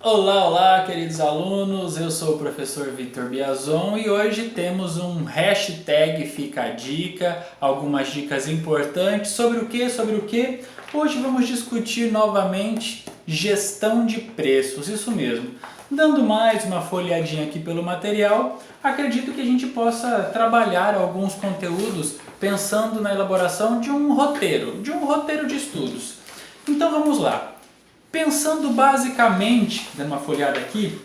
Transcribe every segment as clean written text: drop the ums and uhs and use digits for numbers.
Olá, olá, queridos alunos, eu sou o professor Victor Biazon e hoje temos um hashtag Fica a Dica, algumas dicas importantes sobre o que? Hoje vamos discutir novamente gestão de preços, isso mesmo. Dando mais uma folhadinha aqui pelo material, acredito que a gente possa trabalhar alguns conteúdos pensando na elaboração de um roteiro de estudos. Então vamos lá. Pensando basicamente, dando uma folhada aqui,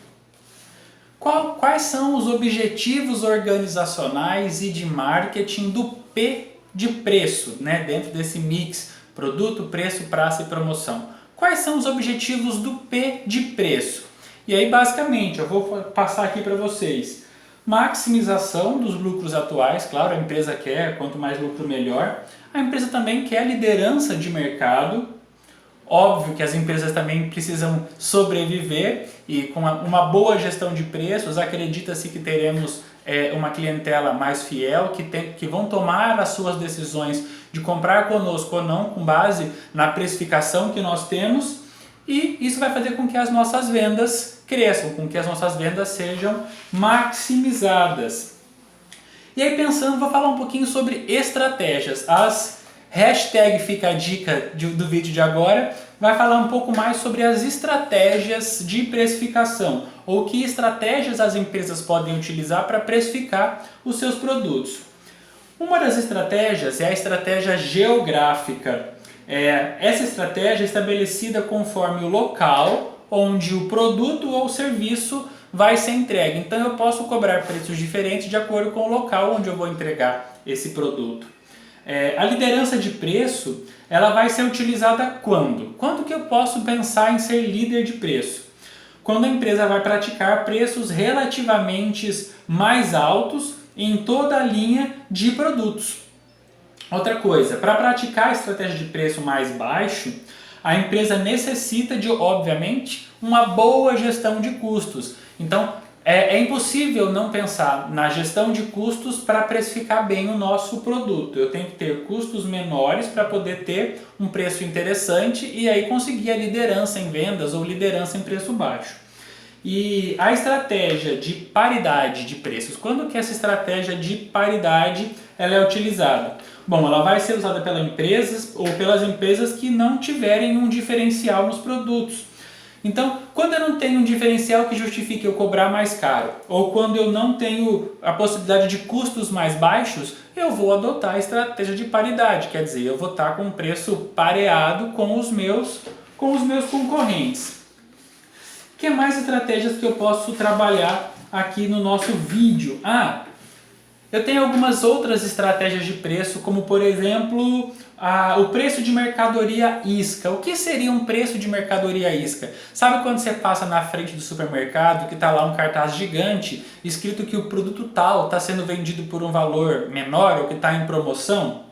quais são os objetivos organizacionais e de marketing do P de preço, né? Dentro desse mix produto, preço, praça e promoção. Quais são os objetivos do P de preço? E aí basicamente eu vou passar aqui para vocês. Maximização dos lucros atuais, claro, a empresa quer, quanto mais lucro melhor. A empresa também quer liderança de mercado. Óbvio que as empresas também precisam sobreviver e com uma boa gestão de preços, acredita-se que teremos uma clientela mais fiel, que vão tomar as suas decisões de comprar conosco ou não, com base na precificação que nós temos, e isso vai fazer com que as nossas vendas cresçam, com que as nossas vendas sejam maximizadas. E aí pensando, vou falar um pouquinho sobre estratégias. As hashtag Fica a Dica do vídeo de agora vai falar um pouco mais sobre as estratégias de precificação, ou que estratégias as empresas podem utilizar para precificar os seus produtos. Uma das estratégias é a estratégia geográfica. Essa estratégia é estabelecida conforme o local onde o produto ou serviço vai ser entregue. Então eu posso cobrar preços diferentes de acordo com o local onde eu vou entregar esse produto. A liderança de preço, ela vai ser utilizada quando? Quando que eu posso pensar em ser líder de preço? Quando a empresa vai praticar preços relativamente mais altos em toda a linha de produtos. Outra coisa, para praticar a estratégia de preço mais baixo, a empresa necessita de, obviamente, uma boa gestão de custos. Então, é impossível não pensar na gestão de custos para precificar bem o nosso produto. Eu tenho que ter custos menores para poder ter um preço interessante e aí conseguir a liderança em vendas ou liderança em preço baixo. E a estratégia de paridade de preços, quando que essa estratégia de paridade ela é utilizada? Bom, ela vai ser usada pelas empresas que não tiverem um diferencial nos produtos. Então, quando eu não tenho um diferencial que justifique eu cobrar mais caro, ou quando eu não tenho a possibilidade de custos mais baixos, eu vou adotar a estratégia de paridade, quer dizer, eu vou estar com um preço pareado com os meus concorrentes. Que mais estratégias que eu posso trabalhar aqui no nosso vídeo? Eu tenho algumas outras estratégias de preço, como por exemplo, o preço de mercadoria isca. O que seria um preço de mercadoria isca? Sabe quando você passa na frente do supermercado que está lá um cartaz gigante escrito que o produto tal está sendo vendido por um valor menor ou que está em promoção?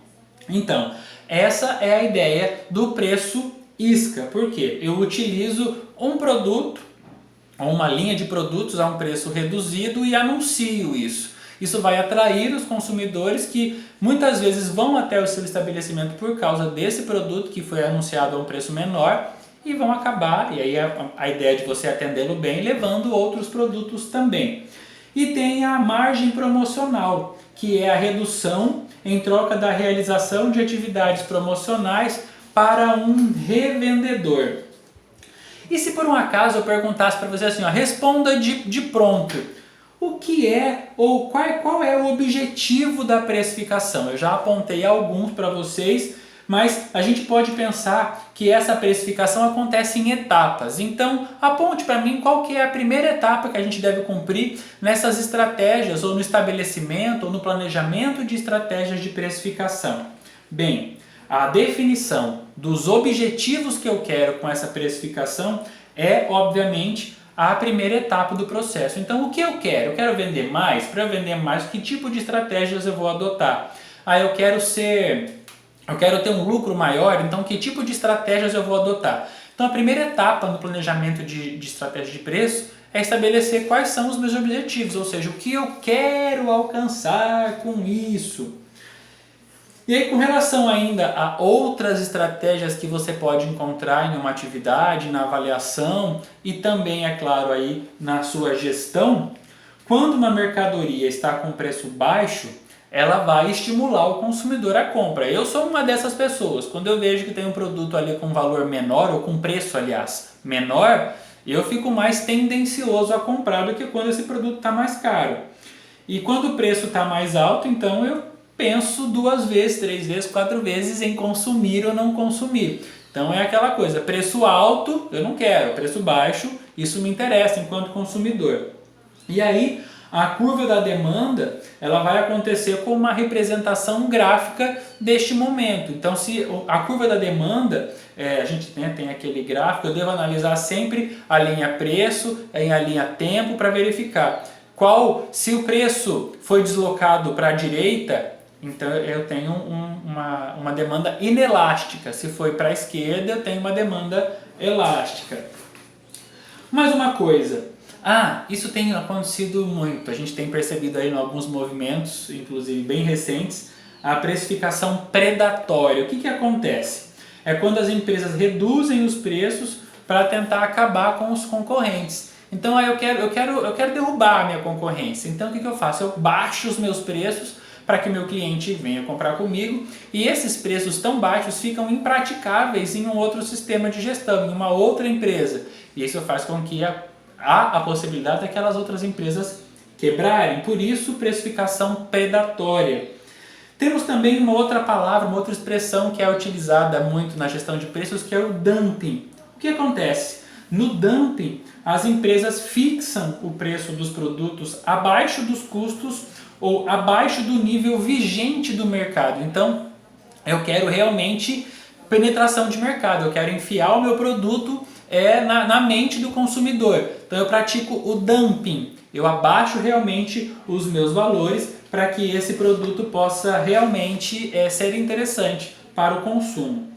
Então, essa é a ideia do preço isca. Por quê? Eu utilizo um produto ou uma linha de produtos a um preço reduzido e anuncio isso. Isso vai atrair os consumidores que muitas vezes vão até o seu estabelecimento por causa desse produto que foi anunciado a um preço menor e vão acabar, e aí a ideia de você atendê-lo bem, levando outros produtos também. E tem a margem promocional, que é a redução em troca da realização de atividades promocionais para um revendedor. E se por um acaso eu perguntasse para você assim, responda de pronto. O que é ou qual é o objetivo da precificação? Eu já apontei alguns para vocês, mas a gente pode pensar que essa precificação acontece em etapas. Então, aponte para mim qual que é a primeira etapa que a gente deve cumprir nessas estratégias, ou no estabelecimento, ou no planejamento de estratégias de precificação. Bem, a definição dos objetivos que eu quero com essa precificação é, obviamente, a primeira etapa do processo. Então, o que eu quero? Eu quero vender mais? Para eu vender mais, que tipo de estratégias eu vou adotar? Eu quero ter um lucro maior, então que tipo de estratégias eu vou adotar? Então, a primeira etapa no planejamento de estratégia de preço é estabelecer quais são os meus objetivos, ou seja, o que eu quero alcançar com isso. E aí, com relação ainda a outras estratégias que você pode encontrar em uma atividade, na avaliação e também, é claro, aí na sua gestão, quando uma mercadoria está com preço baixo, ela vai estimular o consumidor à compra. Eu sou uma dessas pessoas. Quando eu vejo que tem um produto ali com valor menor, ou com preço, aliás, menor, eu fico mais tendencioso a comprar do que quando esse produto está mais caro. E quando o preço está mais alto, então eu penso 2 vezes, 3 vezes, 4 vezes em consumir ou não consumir. Então é aquela coisa, preço alto eu não quero, preço baixo isso me interessa enquanto consumidor. E aí a curva da demanda ela vai acontecer com uma representação gráfica deste momento. Então se a curva da demanda, a gente tem aquele gráfico, eu devo analisar sempre a linha preço e a linha tempo para verificar se o preço foi deslocado para a direita, então eu tenho uma demanda inelástica. Se foi para a esquerda, eu tenho uma demanda elástica. Mais uma coisa. Isso tem acontecido muito. A gente tem percebido aí em alguns movimentos, inclusive bem recentes, a precificação predatória. O que acontece? É quando as empresas reduzem os preços para tentar acabar com os concorrentes. Então aí eu quero derrubar a minha concorrência. Então o que eu faço? Eu baixo os meus preços para que meu cliente venha comprar comigo, e esses preços tão baixos ficam impraticáveis em um outro sistema de gestão, em uma outra empresa. E isso faz com que há a possibilidade daquelas outras empresas quebrarem. Por isso, precificação predatória. Temos também uma outra palavra, uma outra expressão que é utilizada muito na gestão de preços, que é o dumping. O que acontece? No dumping, as empresas fixam o preço dos produtos abaixo dos custos ou abaixo do nível vigente do mercado. Então, eu quero realmente penetração de mercado, eu quero enfiar o meu produto na mente do consumidor. Então, eu pratico o dumping, eu abaixo realmente os meus valores para que esse produto possa realmente ser interessante para o consumo.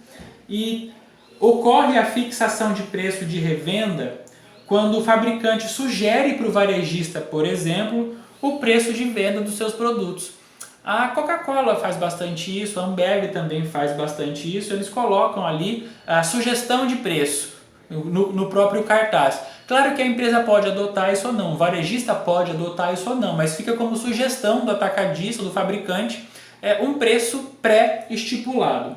E ocorre a fixação de preço de revenda quando o fabricante sugere para o varejista, por exemplo, o preço de venda dos seus produtos. A Coca-Cola faz bastante isso, a Ambev também faz bastante isso, eles colocam ali a sugestão de preço no próprio cartaz. Claro que a empresa pode adotar isso ou não, o varejista pode adotar isso ou não, mas fica como sugestão do atacadista, do fabricante, um preço pré-estipulado.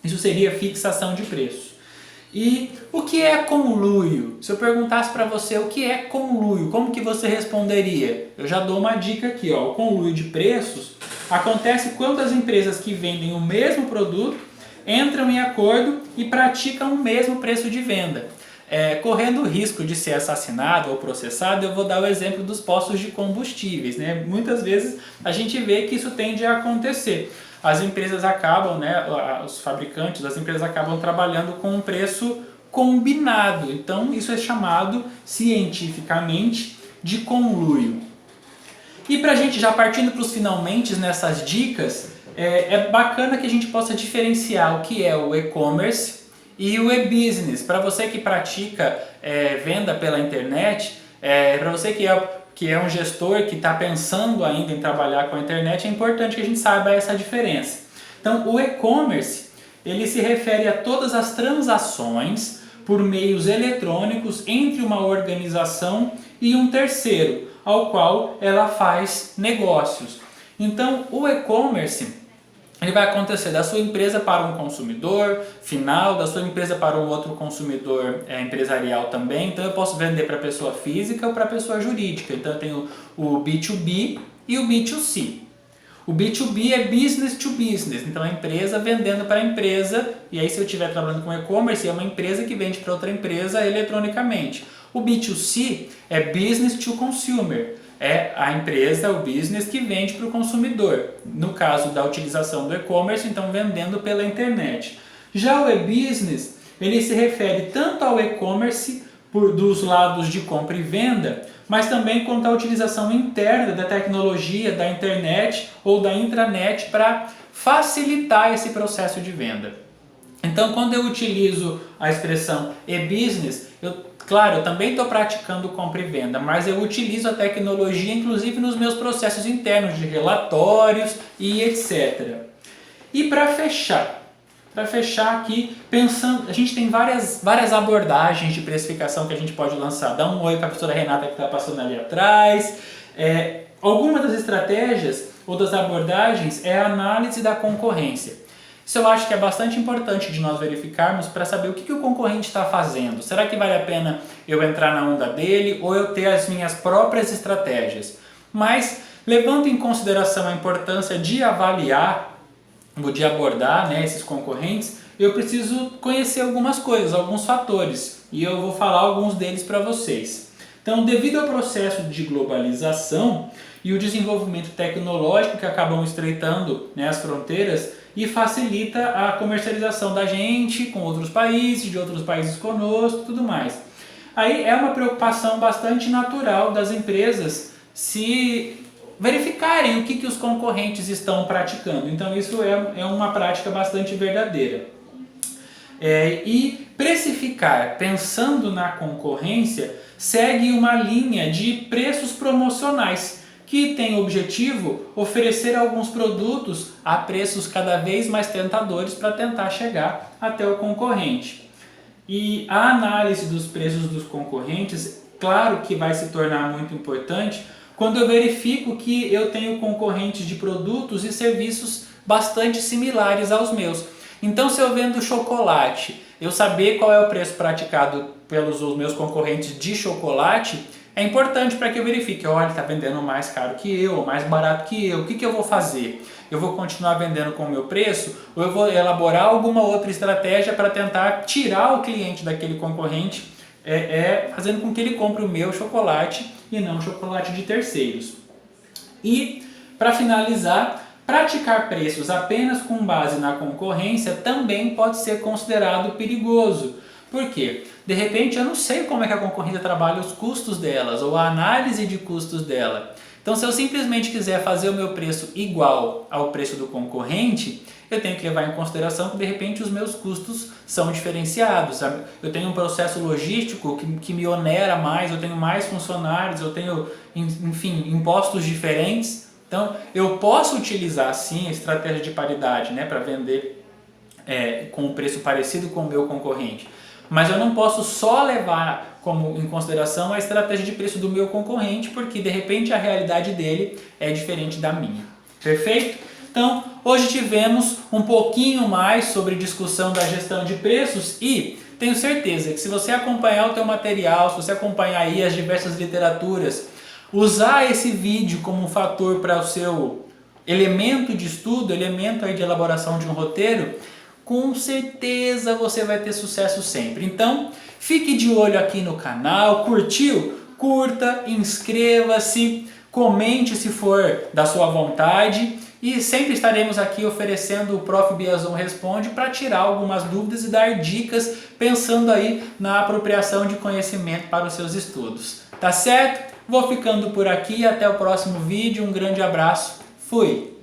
Isso seria fixação de preço. E o que é conluio? Se eu perguntasse para você o que é conluio, como que você responderia? Eu já dou uma dica aqui, ó. O conluio de preços acontece quando as empresas que vendem o mesmo produto entram em acordo e praticam o mesmo preço de venda. Correndo o risco de ser assassinado ou processado, eu vou dar o exemplo dos postos de combustíveis, né? Muitas vezes a gente vê que isso tende a acontecer. As empresas acabam, os fabricantes das empresas acabam trabalhando com um preço combinado. Então isso é chamado cientificamente de conluio. E para a gente já partindo para os finalmente nessas dicas, é bacana que a gente possa diferenciar o que é o e-commerce e o e-business. Para você que pratica venda pela internet, para você que é um gestor que está pensando ainda em trabalhar com a internet, é importante que a gente saiba essa diferença. Então, o e-commerce, ele se refere a todas as transações por meios eletrônicos entre uma organização e um terceiro, ao qual ela faz negócios. Então, o e-commerce ele vai acontecer da sua empresa para um consumidor final, da sua empresa para um outro consumidor empresarial também. Então eu posso vender para pessoa física ou para pessoa jurídica. Então eu tenho o B2B e o B2C. O B2B é business to business, então a empresa vendendo para a empresa, e aí se eu estiver trabalhando com e-commerce é uma empresa que vende para outra empresa eletronicamente. O B2C é business to consumer. É a empresa, o business que vende para o consumidor. No caso da utilização do e-commerce, então vendendo pela internet. Já o e-business, ele se refere tanto ao e-commerce dos lados de compra e venda, mas também quanto à utilização interna da tecnologia, da internet ou da intranet para facilitar esse processo de venda. Então, quando eu utilizo a expressão e-business, claro, eu também estou praticando compra e venda, mas eu utilizo a tecnologia inclusive nos meus processos internos de relatórios e etc. E para fechar aqui, pensando, a gente tem várias abordagens de precificação que a gente pode lançar. Dá um oi para a professora Renata que está passando ali atrás. Alguma das estratégias ou das abordagens é a análise da concorrência. Isso eu acho que é bastante importante de nós verificarmos para saber o que o concorrente está fazendo. Será que vale a pena eu entrar na onda dele ou eu ter as minhas próprias estratégias? Mas, levando em consideração a importância de avaliar ou de abordar, né, esses concorrentes, eu preciso conhecer algumas coisas, alguns fatores, e eu vou falar alguns deles para vocês. Então, devido ao processo de globalização e o desenvolvimento tecnológico que acabam estreitando, né, as fronteiras e facilita a comercialização da gente com outros países, de outros países conosco e tudo mais. Aí é uma preocupação bastante natural das empresas se verificarem o que os concorrentes estão praticando. Então isso é uma prática bastante verdadeira. E precificar, pensando na concorrência, segue uma linha de preços promocionais, que tem o objetivo oferecer alguns produtos a preços cada vez mais tentadores para tentar chegar até o concorrente. E a análise dos preços dos concorrentes, claro que vai se tornar muito importante quando eu verifico que eu tenho concorrentes de produtos e serviços bastante similares aos meus. Então, se eu vendo chocolate, eu saber qual é o preço praticado pelos meus concorrentes de chocolate, é importante para que eu verifique, olha, está vendendo mais caro que eu, ou mais barato que eu, o que eu vou fazer? Eu vou continuar vendendo com o meu preço ou eu vou elaborar alguma outra estratégia para tentar tirar o cliente daquele concorrente, fazendo com que ele compre o meu chocolate e não o chocolate de terceiros. E, para finalizar, praticar preços apenas com base na concorrência também pode ser considerado perigoso. Por quê? De repente eu não sei como é que a concorrência trabalha os custos delas ou a análise de custos dela. Então, se eu simplesmente quiser fazer o meu preço igual ao preço do concorrente, eu tenho que levar em consideração que de repente os meus custos são diferenciados. Sabe? Eu tenho um processo logístico que me onera mais, eu tenho mais funcionários, eu tenho, enfim, impostos diferentes. Então, eu posso utilizar sim a estratégia de paridade, né, para vender com um preço parecido com o meu concorrente. Mas eu não posso só levar em consideração a estratégia de preço do meu concorrente, porque de repente a realidade dele é diferente da minha. Perfeito? Então, hoje tivemos um pouquinho mais sobre discussão da gestão de preços e tenho certeza que se você acompanhar o teu material, se você acompanhar aí as diversas literaturas, usar esse vídeo como um fator para o seu elemento de estudo, elemento aí de elaboração de um roteiro, com certeza você vai ter sucesso sempre. Então, fique de olho aqui no canal, curtiu? Curta, inscreva-se, comente se for da sua vontade e sempre estaremos aqui oferecendo o Prof. Biazon Responde para tirar algumas dúvidas e dar dicas pensando aí na apropriação de conhecimento para os seus estudos. Tá certo? Vou ficando por aqui, até o próximo vídeo, um grande abraço, fui!